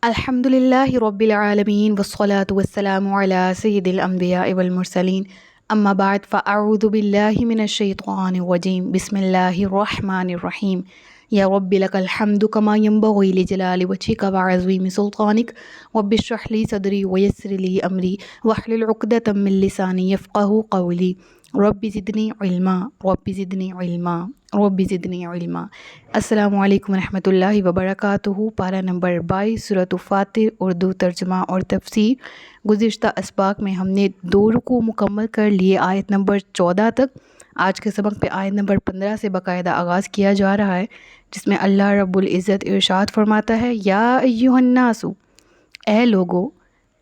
الحمد لله رب العالمين والصلاة والسلام على سيد الأنبياء والمرسلين أما بعد فأعوذ بالله من الشيطان الرجيم بسم الله الرحمن الرحيم يا رب لك الحمد كما ينبغي لجلال وجهك وعظيم سلطانك رب اشرح لي صدري ويسر لي أمري واحلل عقدة من لساني يفقه قولي رب زدني علما رب زدنی علما رب زدنی علما۔ السلام علیکم ورحمۃ اللہ وبرکاتہ۔ پارہ نمبر 22 سورۃ فاتر، اردو ترجمہ اور تفسیر۔ گزشتہ اسباق میں ہم نے 2 رکوع مکمل کر لیے آیت نمبر 14 تک۔ آج کے سبق پہ آیت نمبر 15 سے باقاعدہ آغاز کیا جا رہا ہے، جس میں اللہ رب العزت ارشاد فرماتا ہے، یا ایھا الناس، اے لوگو،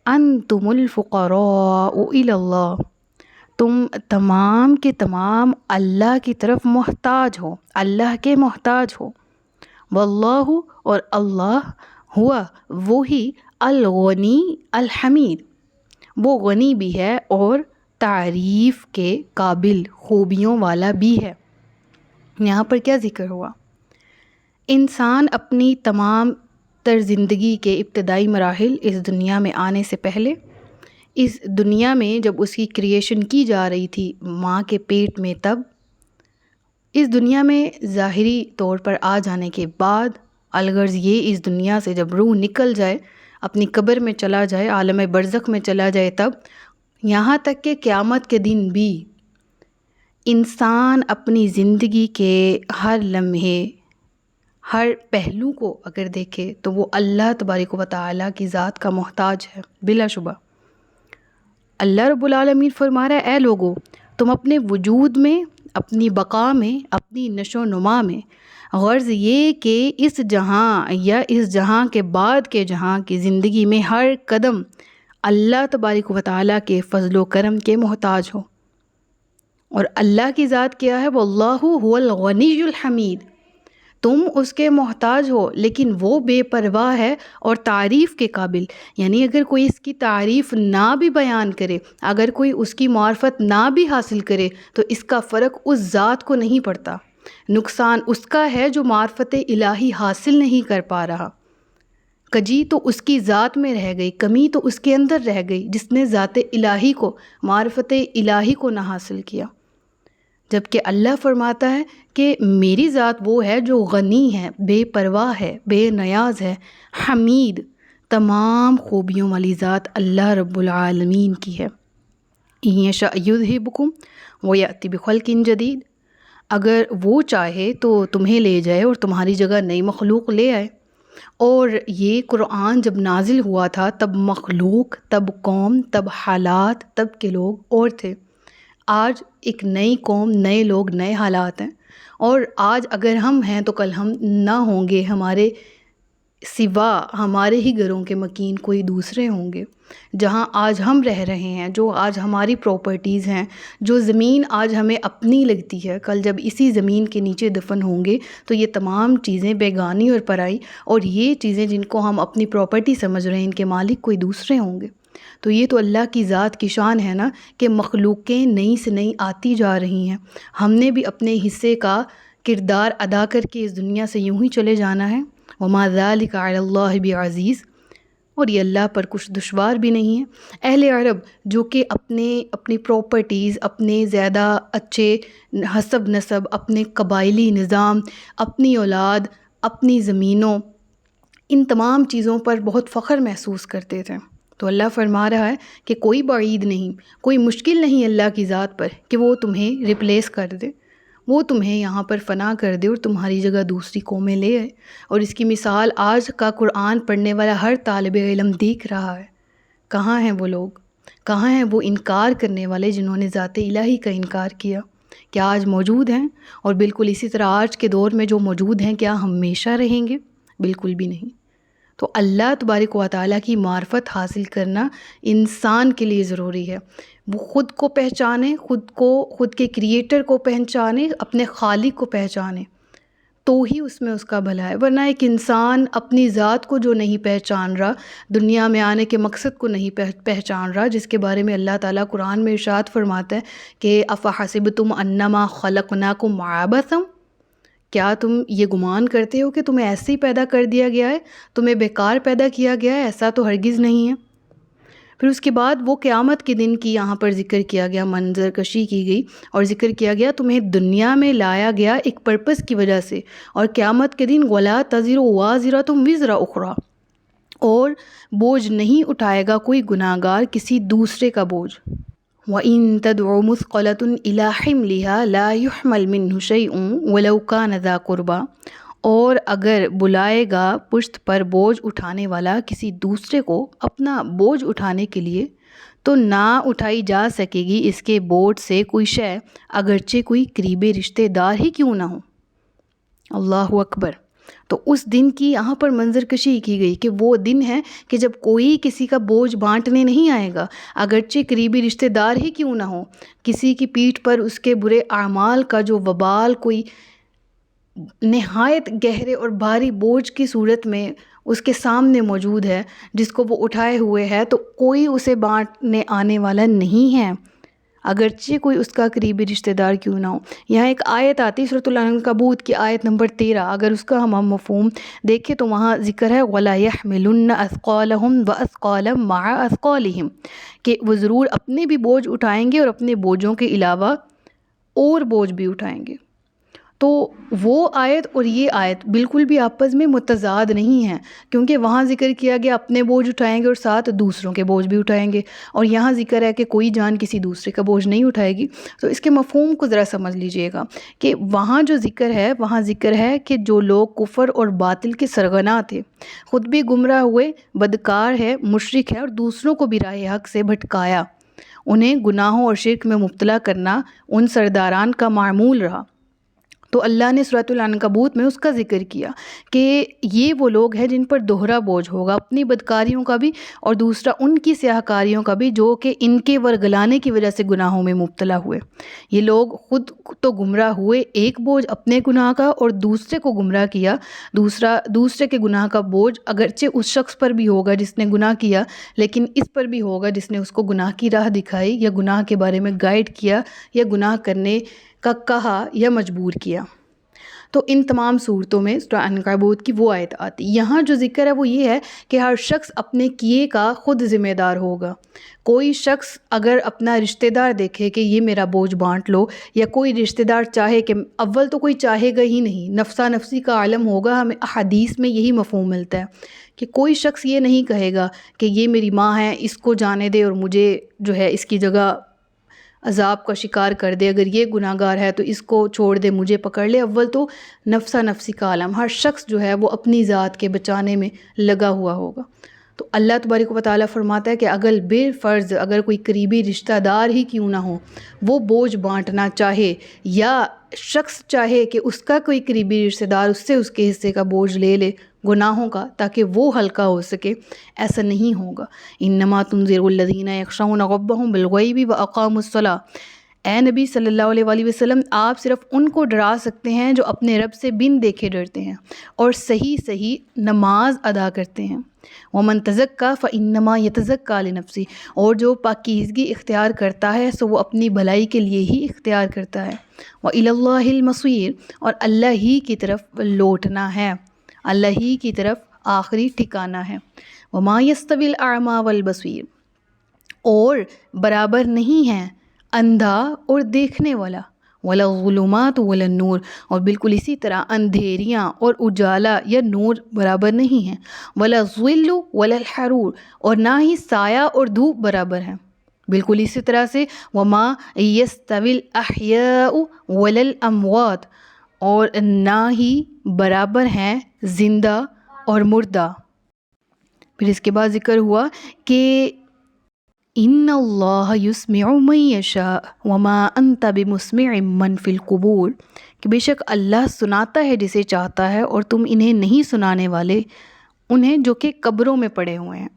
انتم الفقراء الی اللہ، تم تمام کے تمام اللہ کی طرف محتاج ہو، اللہ کے محتاج ہو۔ واللہ، اور اللہ، ہوا، وہی، الغنی الحمید، وہ غنی بھی ہے اور تعریف کے قابل، خوبیوں والا بھی ہے۔ یہاں پر کیا ذکر ہوا؟ انسان اپنی تمام تر زندگی کے ابتدائی مراحل اس دنیا میں آنے سے پہلے، اس دنیا میں جب اس کی کریشن کی جا رہی تھی ماں کے پیٹ میں، تب اس دنیا میں ظاہری طور پر آ جانے کے بعد، الغرض یہ اس دنیا سے جب روح نکل جائے، اپنی قبر میں چلا جائے، عالم برزخ میں چلا جائے، تب یہاں تک کہ قیامت کے دن بھی انسان اپنی زندگی کے ہر لمحے، ہر پہلو کو اگر دیکھے تو وہ اللہ تبارک و تعالیٰ کی ذات کا محتاج ہے بلا شبہ۔ اللہ رب العالمین فرما رہا ہے، اے لوگو، تم اپنے وجود میں، اپنی بقا میں، اپنی نشو و نما میں، غرض یہ کہ اس جہاں یا اس جہاں کے بعد کے جہاں کی زندگی میں ہر قدم اللہ تبارک و تعالیٰ کے فضل و کرم کے محتاج ہو۔ اور اللہ کی ذات کیا ہے؟ واللہ هو الغنی الحمید، تم اس کے محتاج ہو، لیکن وہ بے پرواہ ہے اور تعریف کے قابل۔ یعنی اگر کوئی اس کی تعریف نہ بھی بیان کرے، اگر کوئی اس کی معرفت نہ بھی حاصل کرے، تو اس کا فرق اس ذات کو نہیں پڑتا۔ نقصان اس کا ہے جو معرفت الہی حاصل نہیں کر پا رہا۔ کجی تو اس کی ذات میں رہ گئی، کمی تو اس کے اندر رہ گئی، جس نے ذات الہی کو، معرفت الہی کو نہ حاصل کیا۔ جبکہ اللہ فرماتا ہے کہ میری ذات وہ ہے جو غنی ہے، بے پرواہ ہے، بے نیاز ہے، حمید، تمام خوبیوں والی ذات اللہ رب العالمین کی ہے۔ إِن يَشَأْ يُذْهِبْكُمْ وَيَأْتِ بِخَلْقٍ جَدِيدٍ، اگر وہ چاہے تو تمہیں لے جائے اور تمہاری جگہ نئی مخلوق لے آئے۔ اور یہ قرآن جب نازل ہوا تھا، تب مخلوق، تب قوم، تب حالات، تب کے لوگ اور تھے۔ آج ایک نئی قوم، نئے لوگ، نئے حالات ہیں، اور آج اگر ہم ہیں تو کل ہم نہ ہوں گے، ہمارے سوا ہمارے ہی گھروں کے مکین کوئی دوسرے ہوں گے۔ جہاں آج ہم رہ رہے ہیں، جو آج ہماری پراپرٹیز ہیں، جو زمین آج ہمیں اپنی لگتی ہے، کل جب اسی زمین کے نیچے دفن ہوں گے تو یہ تمام چیزیں بیگانی اور پرائی، اور یہ چیزیں جن کو ہم اپنی پراپرٹی سمجھ رہے ہیں، ان کے مالک کوئی دوسرے ہوں گے۔ تو یہ تو اللہ کی ذات کی شان ہے نا، کہ مخلوقیں نئی سے نئی آتی جا رہی ہیں، ہم نے بھی اپنے حصے کا کردار ادا کر کے اس دنیا سے یوں ہی چلے جانا ہے۔ وما ذلک علی اللہ بعزیز، اور یہ اللہ پر کچھ دشوار بھی نہیں ہے۔ اہل عرب جو کہ اپنی پراپرٹیز، اپنے زیادہ اچھے حسب نسب، اپنے قبائلی نظام، اپنی اولاد، اپنی زمینوں، ان تمام چیزوں پر بہت فخر محسوس کرتے تھے۔ تو اللہ فرما رہا ہے کہ کوئی بعید نہیں، کوئی مشکل نہیں اللہ کی ذات پر کہ وہ تمہیں ریپلیس کر دے، وہ تمہیں یہاں پر فنا کر دے اور تمہاری جگہ دوسری قومیں لے آئے۔ اور اس کی مثال آج کا قرآن پڑھنے والا ہر طالب علم دیکھ رہا ہے۔ کہاں ہیں وہ لوگ؟ کہاں ہیں وہ انکار کرنے والے جنہوں نے ذات الہی کا انکار کیا؟ کیا آج موجود ہیں؟ اور بالکل اسی طرح آج کے دور میں جو موجود ہیں، کیا ہمیشہ رہیں گے؟ بالکل بھی نہیں۔ تو اللہ تبارک و تعالیٰ کی معرفت حاصل کرنا انسان کے لیے ضروری ہے۔ وہ خود کو پہچانے، خود کے کریٹر کو پہچانے، اپنے خالق کو پہچانے، تو ہی اس میں اس کا بھلا ہے۔ ورنہ ایک انسان اپنی ذات کو جو نہیں پہچان رہا، دنیا میں آنے کے مقصد کو نہیں پہچان رہا، جس کے بارے میں اللہ تعالیٰ قرآن میں ارشاد فرماتا ہے کہ افحسبتم انما خلقناکم عبثا، کیا تم یہ گمان کرتے ہو کہ تمہیں ایسے ہی پیدا کر دیا گیا ہے، تمہیں بیکار پیدا کیا گیا ہے؟ ایسا تو ہرگز نہیں ہے۔ پھر اس کے بعد وہ قیامت کے دن کی یہاں پر ذکر کیا گیا، منظر کشی کی گئی اور ذکر کیا گیا تمہیں دنیا میں لایا گیا ایک پرپس کی وجہ سے، اور قیامت کے دن وَلَا تَزِرُ وَازِرَةٌ وِزْرَ أُخْرَى، اور بوجھ نہیں اٹھائے گا کوئی گناہ گار کسی دوسرے کا بوجھ۔ وَإِن تَدْعُ مُثْقَلَةٌ إِلَىٰ حِمْلِهَا لَا يُحْمَلْ مِنْهُ شَيْءٌ وَلَوْ كَانَ ذَا قُرْبَىٰ، اور اگر بلائے گا پشت پر بوجھ اٹھانے والا کسی دوسرے کو اپنا بوجھ اٹھانے کے لیے، تو نہ اٹھائی جا سکے گی اس کے بوجھ سے کوئی شے، اگرچہ کوئی قریبی رشتے دار ہی کیوں نہ ہو۔ اللہ اکبر۔ تو اس دن کی یہاں پر منظر کشی کی گئی کہ وہ دن ہے کہ جب کوئی کسی کا بوجھ بانٹنے نہیں آئے گا، اگرچہ قریبی رشتے دار ہی کیوں نہ ہو۔ کسی کی پیٹھ پر اس کے برے اعمال کا جو وبال کوئی نہایت گہرے اور بھاری بوجھ کی صورت میں اس کے سامنے موجود ہے، جس کو وہ اٹھائے ہوئے ہے، تو کوئی اسے بانٹنے آنے والا نہیں ہے، اگرچہ کوئی اس کا قریبی رشتہ دار کیوں نہ ہو۔ یہاں ایک آیت آتی ہے سورۃ العنکبوت کی آیت نمبر 13، اگر اس کا ہم مفہوم دیکھیں تو وہاں ذکر ہے وَلَا يَحْمِلُنَّ أَثْقَالَهُمْ وَأَثْقَالًا مَعَ أَثْقَالِهِمْ، کہ وہ ضرور اپنے بھی بوجھ اٹھائیں گے اور اپنے بوجھوں کے علاوہ اور بوجھ بھی اٹھائیں گے۔ تو وہ آیت اور یہ آیت بالکل بھی آپس میں متضاد نہیں ہیں، کیونکہ وہاں ذکر کیا گیا اپنے بوجھ اٹھائیں گے اور ساتھ دوسروں کے بوجھ بھی اٹھائیں گے، اور یہاں ذکر ہے کہ کوئی جان کسی دوسرے کا بوجھ نہیں اٹھائے گی۔ تو اس کے مفہوم کو ذرا سمجھ لیجئے گا کہ وہاں جو ذکر ہے، وہاں ذکر ہے کہ جو لوگ کفر اور باطل کے سرغنہ تھے، خود بھی گمراہ ہوئے، بدکار ہے، مشرک ہے، اور دوسروں کو بھی راہ حق سے بھٹکایا، انہیں گناہوں اور شرک میں مبتلا کرنا ان سرداران کا معمول رہا۔ تو اللہ نے سورۃ العنکبوت میں اس کا ذکر کیا کہ یہ وہ لوگ ہیں جن پر دوہرا بوجھ ہوگا، اپنی بدکاریوں کا بھی اور دوسرا ان کی سیاہ کاریوں کا بھی، جو کہ ان کے ورگلانے کی وجہ سے گناہوں میں مبتلا ہوئے۔ یہ لوگ خود تو گمراہ ہوئے، ایک بوجھ اپنے گناہ کا، اور دوسرے کو گمراہ کیا، دوسرے کے گناہ کا بوجھ اگرچہ اس شخص پر بھی ہوگا جس نے گناہ کیا، لیکن اس پر بھی ہوگا جس نے اس کو گناہ کی راہ دکھائی، یا گناہ کے بارے میں گائیڈ کیا، یا گناہ کرنے کا کہا یا مجبور کیا۔ تو ان تمام صورتوں میں سورۃ عنکبوت کی وہ آیت آتی۔ یہاں جو ذکر ہے وہ یہ ہے کہ ہر شخص اپنے کیے کا خود ذمہ دار ہوگا۔ کوئی شخص اگر اپنا رشتہ دار دیکھے کہ یہ میرا بوجھ بانٹ لو، یا کوئی رشتہ دار چاہے کہ اول تو کوئی چاہے گا ہی نہیں، نفسا نفسی کا عالم ہوگا، ہمیں احادیث میں یہی مفہوم ملتا ہے کہ کوئی شخص یہ نہیں کہے گا کہ یہ میری ماں ہے، اس کو جانے دے اور مجھے جو ہے اس کی جگہ عذاب کا شکار کر دے، اگر یہ گناہ گار ہے تو اس کو چھوڑ دے، مجھے پکڑ لے۔ اول تو نفسا نفسی کا عالم، ہر شخص جو ہے وہ اپنی ذات کے بچانے میں لگا ہوا ہوگا۔ تو اللہ تبارک و تعالیٰ فرماتا ہے کہ اگر بالفرض اگر کوئی قریبی رشتہ دار ہی کیوں نہ ہو، وہ بوجھ بانٹنا چاہے، یا شخص چاہے کہ اس کا کوئی قریبی رشتہ دار اس سے اس کے حصے کا بوجھ لے لے گناہوں کا، تاکہ وہ ہلکا ہو سکے، ایسا نہیں ہوگا۔ انما تنذر الذین یخشون ربهم بالغیب واقاموا الصلاۃ، اے نبی صلی اللہ علیہ وآلہ وسلم، آپ صرف ان کو ڈرا سکتے ہیں جو اپنے رب سے بن دیکھے ڈرتے ہیں اور صحیح نماز ادا کرتے ہیں۔ ومن تزکیٰ فانما یتزکیٰ لنفسہ، اور جو پاکیزگی اختیار کرتا ہے سو وہ اپنی بھلائی کے لیے ہی اختیار کرتا ہے۔ وإلی اللہ المصیر، اور اللہ ہی کی طرف لوٹنا ہے، اللہ ہی کی طرف آخری ٹھکانہ ہے۔ وما یستوی الاعمی والبصیر، اور برابر نہیں ہیں اندھا اور دیکھنے والا، ولا الظلمات ولا النور، اور بالکل اسی طرح اندھیریاں اور اجالا یا نور برابر نہیں ہیں، ولا الظل ولا الحرور، اور نہ ہی سایہ اور دھوپ برابر ہیں۔ بالکل اسی طرح سے وما یستوی الاحیاء ولا الاموات، اور نہ ہی برابر ہیں زندہ اور مردہ۔ پھر اس کے بعد ذکر ہوا کہ ان اللہ یسمع من یشاء وما انت بمسمع من فی القبور، کہ بے شک اللہ سناتا ہے جسے چاہتا ہے، اور تم انہیں نہیں سنانے والے انہیں جو کہ قبروں میں پڑے ہوئے ہیں۔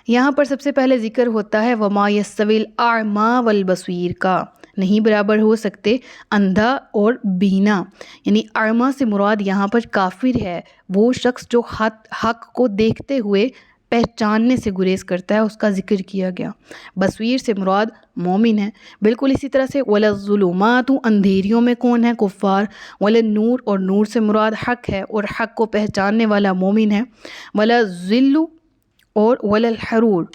یہاں پر سب سے پہلے ذکر ہوتا ہے وما یستوی الاعمی والبصیر کا، نہیں برابر ہو سکتے اندھا اور بینا، یعنی اعمیٰ سے مراد یہاں پر کافر ہے، وہ شخص جو حق کو دیکھتے ہوئے پہچاننے سے گریز کرتا ہے اس کا ذکر کیا گیا۔ بصیر سے مراد مومن ہے۔ بالکل اسی طرح سے وَلَا الظُّلُمَاتُ اندھیریوں میں کون ہے؟ کفار۔ وَلَا النُّور اور نور سے مراد حق ہے اور حق کو پہچاننے والا مومن ہے۔ وَلَا الظِّلُّ اور وَلَا الْحَرُورُ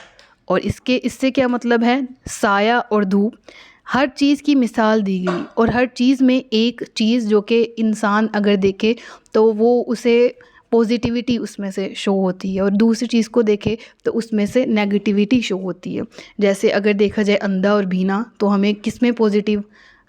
اور اس سے کیا مطلب ہے؟ سایہ اور دھوپ۔ ہر چیز کی مثال دی گئی اور ہر چیز میں ایک چیز جو کہ انسان اگر دیکھے تو وہ اسے پوزیٹیوٹی اس میں سے شو ہوتی ہے اور دوسری چیز کو دیکھے تو اس میں سے نیگیٹیوٹی شو ہوتی ہے۔ جیسے اگر دیکھا جائے اندھا اور بینا تو ہمیں کس میں پوزیٹیو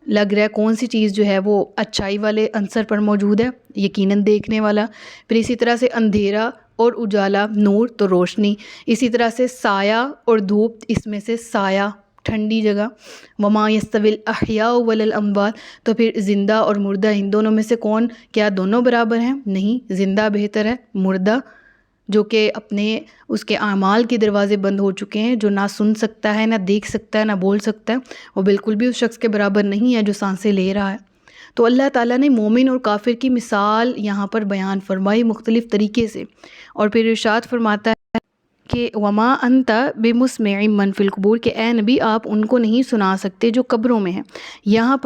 لگ رہا ہے؟ کون سی چیز جو ہے وہ اچھائی والے عنصر پر موجود ہے؟ یقیناً دیکھنے والا۔ پھر اسی طرح سے اندھیرا اور اجالا، نور تو روشنی، اسی طرح سے سایہ اور دھوپ، اس میں سے سایہ ٹھنڈی جگہ۔ وما یستوی الاحیاء ولا الاموات تو پھر زندہ اور مردہ ان دونوں میں سے کون، کیا دونوں برابر ہیں؟ نہیں، زندہ بہتر ہے۔ مردہ جو کہ اپنے اس کے اعمال کے دروازے بند ہو چکے ہیں، جو نہ سن سکتا ہے، نہ دیکھ سکتا ہے، نہ بول سکتا ہے، وہ بالکل بھی اس شخص کے برابر نہیں ہے جو سانسیں لے رہا ہے۔ تو اللہ تعالیٰ نے مومن اور کافر کی مثال یہاں پر بیان فرمائی مختلف طریقے سے، اور پھر ارشاد فرماتا ہے کہ وما انت بمسمع من فی القبور کہ اے نبی آپ ان کو نہیں سنا سکتے جو قبروں میں ہیں۔ یہاں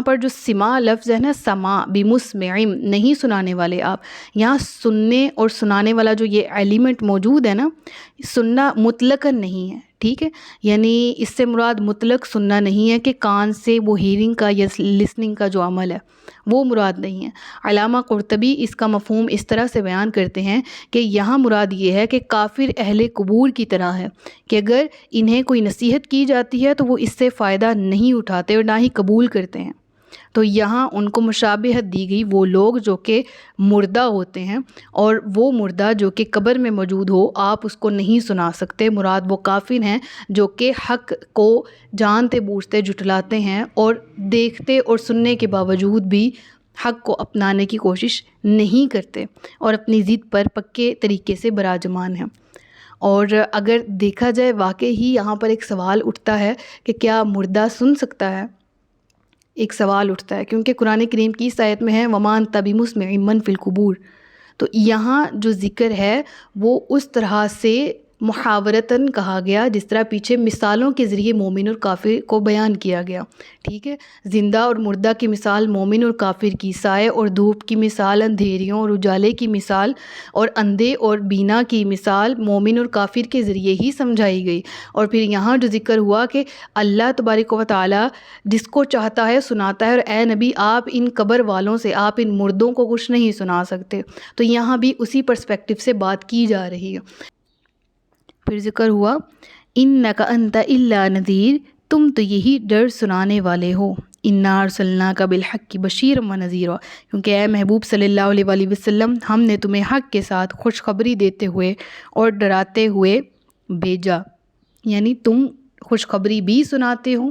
پر جو سما لفظ ہے نا، سما بمسمع نہیں سنانے والے آپ، یہاں سننے اور سنانے والا جو یہ ایلیمنٹ موجود ہے نا، سننا مطلقاً نہیں ہے، ٹھیک ہے، یعنی اس سے مراد مطلق سننا نہیں ہے کہ کان سے وہ ہیرنگ کا یا لسننگ کا جو عمل ہے وہ مراد نہیں ہے۔ علامہ قرطبی اس کا مفہوم اس طرح سے بیان کرتے ہیں کہ یہاں مراد یہ ہے کہ کافر اہل قبور کی طرح ہے کہ اگر انہیں کوئی نصیحت کی جاتی ہے تو وہ اس سے فائدہ نہیں اٹھاتے اور نہ ہی قبول کرتے ہیں۔ تو یہاں ان کو مشابہت دی گئی وہ لوگ جو کہ مردہ ہوتے ہیں، اور وہ مردہ جو کہ قبر میں موجود ہو آپ اس کو نہیں سنا سکتے۔ مراد وہ کافر ہیں جو کہ حق کو جانتے بوجھتے جھٹلاتے ہیں اور دیکھتے اور سننے کے باوجود بھی حق کو اپنانے کی کوشش نہیں کرتے اور اپنی ضد پر پکے طریقے سے براجمان ہیں۔ اور اگر دیکھا جائے واقعی ہی یہاں پر ایک سوال اٹھتا ہے کہ کیا مردہ سن سکتا ہے؟ ایک سوال اٹھتا ہے کیونکہ قرآن کریم کی اس آیت میں ہے وَمَا أَنْتَ بِمُسْمِعٍ مَّن فِي الْقُبُورِ، تو یہاں جو ذکر ہے وہ اس طرح سے محاورتاً کہا گیا جس طرح پیچھے مثالوں کے ذریعے مومن اور کافر کو بیان کیا گیا، ٹھیک ہے۔ زندہ اور مردہ کی مثال مومن اور کافر کی، سائے اور دھوپ کی مثال اندھیریوں اور اجالے کی مثال، اور اندھے اور بینا کی مثال مومن اور کافر کے ذریعے ہی سمجھائی گئی۔ اور پھر یہاں جو ذکر ہوا کہ اللہ تبارک و تعالیٰ جس کو چاہتا ہے سناتا ہے، اور اے نبی آپ ان قبر والوں سے، آپ ان مردوں کو کچھ نہیں سنا سکتے، تو یہاں بھی اسی پرسپیکٹیو سے بات کی جا رہی ہے۔ پھر ذکر ہوا اِنَّكَ أَنْتَ إِلَّا نَذِيرٌ تم تو یہی ڈر سنانے والے ہو، اِنَّا أَرْسَلْنَاكَ بِالْحَقِّ بَشِيرًا وَنَذِيرًا کیونکہ اے محبوب صلی اللہ علیہ وآلہ وسلم ہم نے تمہیں حق کے ساتھ خوشخبری دیتے ہوئے اور ڈراتے ہوئے بھیجا، یعنی تم خوشخبری بھی سناتے ہو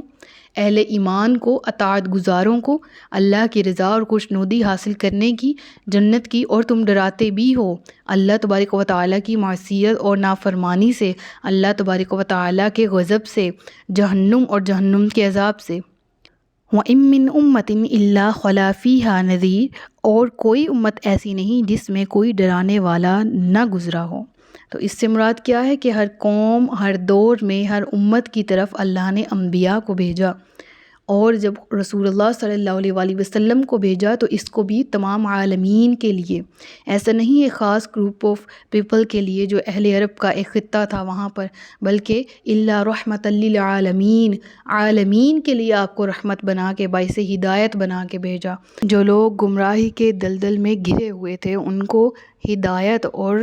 اہل ایمان کو، اطاعت گزاروں کو اللہ کی رضا اور خوشنودی حاصل کرنے کی، جنت کی، اور تم ڈراتے بھی ہو اللہ تبارک و تعالیٰ کی معصیت اور نافرمانی سے، اللہ تبارک و تعالیٰ کے غضب سے، جہنم اور جہنم کے عذاب سے۔ وَإِن مِّنْ أُمَّةٍ إِلَّا خَلَا فِيهَا نَذِيرٌ اور کوئی امت ایسی نہیں جس میں کوئی ڈرانے والا نہ گزرا ہو۔ تو اس سے مراد کیا ہے کہ ہر قوم، ہر دور میں، ہر امت کی طرف اللہ نے انبیاء کو بھیجا، اور جب رسول اللہ صلی اللہ علیہ وآلہ وسلم کو بھیجا تو اس کو بھی تمام عالمین کے لیے، ایسا نہیں ایک خاص گروپ آف پیپل کے لیے جو اہل عرب کا ایک خطہ تھا وہاں پر، بلکہ الا رحمۃ للعالمین، عالمین کے لیے آپ کو رحمت بنا کے، باعث ہدایت بنا کے بھیجا۔ جو لوگ گمراہی کے دلدل میں گھرے ہوئے تھے ان کو ہدایت اور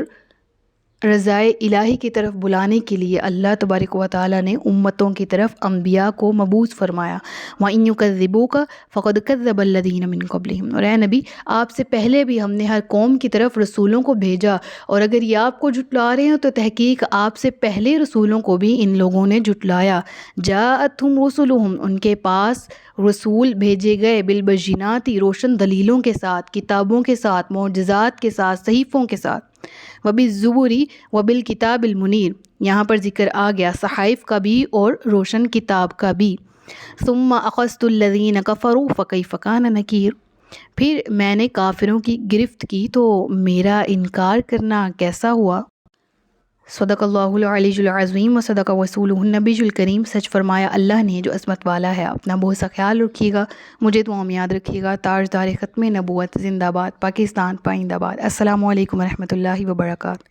رضائے الہی کی طرف بلانے کے لیے اللہ تبارک و تعالیٰ نے امتوں کی طرف انبیاء کو مبعوث فرمایا۔ وَإِن يُكَذِّبُوكَ فَقَدْ كَذَّبَ الَّذِينَ مِن قَبْلِهِمْ اور اے نبی آپ سے پہلے بھی ہم نے ہر قوم کی طرف رسولوں کو بھیجا، اور اگر یہ آپ کو جھٹلا رہے ہیں تو تحقیق آپ سے پہلے رسولوں کو بھی ان لوگوں نے جھٹلایا۔ جاءتہم رسلہم ان کے پاس رسول بھیجے گئے، بالبینات روشن دلیلوں کے ساتھ، کتابوں کے ساتھ، معجزات کے ساتھ، صحیفوں کے ساتھ، وبالزبر وبالکتاب المنیر یہاں پر ذکر آ گیا صحائف کا بھی اور روشن کتاب کا بھی۔ ثم اخذت الذین کفروا فکیف کان نکیر پھر میں نے کافروں کی گرفت کی تو میرا انکار کرنا کیسا ہوا۔ صدق اللہ العلی العظیم و صدق رسولہ النبی الکریم. سچ فرمایا اللہ نے جو عظمت والا ہے. اپنا بہت سا خیال رکھیے گا. مجھے دعاؤں میں یاد رکھیے گا. تاجدار ختم نبوت زندہ باد. پاکستان پائندہ باد. السلام علیکم ورحمۃ اللہ وبرکاتہ.